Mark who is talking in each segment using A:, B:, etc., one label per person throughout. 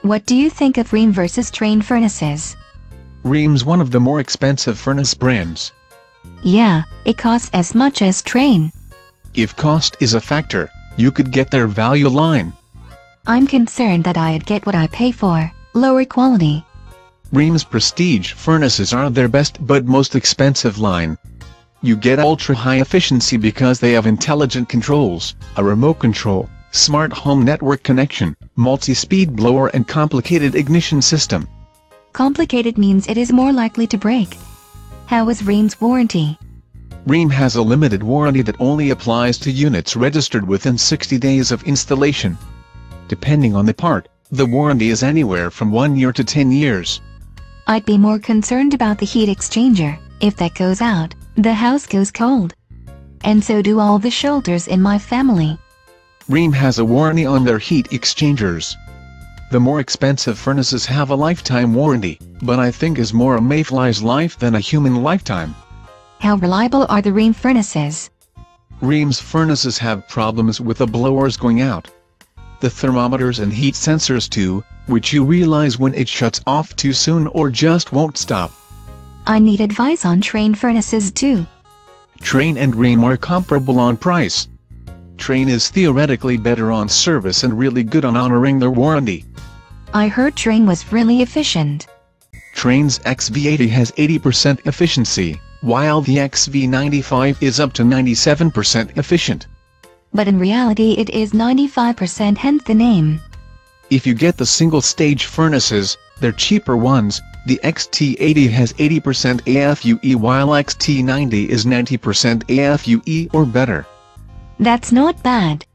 A: What do you think of Rheem versus Trane furnaces?
B: Rheem's one of the more expensive furnace brands.
A: Yeah, it costs as much as Trane.
B: If cost is a factor, you could get their value line.
A: I'm concerned that I'd get what I pay for, lower quality.
B: Rheem's prestige furnaces are their best but most expensive line. You get ultra-high efficiency because they have intelligent controls, a remote control, smart home network connection, multi-speed blower and complicated ignition system.
A: Complicated means it is more likely to break. How is Rheem's warranty?
B: Rheem has a limited warranty that only applies to units registered within 60 days of installation. Depending on the part, the warranty is anywhere from 1 year to 10 years.
A: I'd be more concerned about the heat exchanger. If that goes out, the house goes cold. And so do all the shoulders in my family.
B: Rheem has a warranty on their heat exchangers. The more expensive furnaces have a lifetime warranty, but I think is more a mayfly's life than a human lifetime.
A: How reliable are the Rheem furnaces?
B: Rheem's furnaces have problems with the blowers going out. The thermometers and heat sensors too, which you realize when it shuts off too soon or just won't stop.
A: I need advice on Trane furnaces too.
B: Trane and Rheem are comparable on price. Trane is theoretically better on service and really good on honoring their warranty.
A: I heard Trane was really efficient.
B: Trane's XV80 has 80% efficiency, while the XV95 is up to 97% efficient.
A: But in reality it is 95%, hence the name.
B: If you get the single-stage furnaces, they're cheaper ones. The XT80 has 80% AFUE while XT90 is 90% AFUE or better.
A: That's not bad.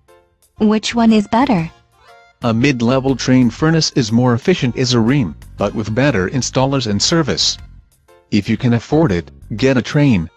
A: Which one is better?
B: A mid-level Trane furnace is more efficient as a Rheem, but with better installers and service. If you can afford it, get a Trane.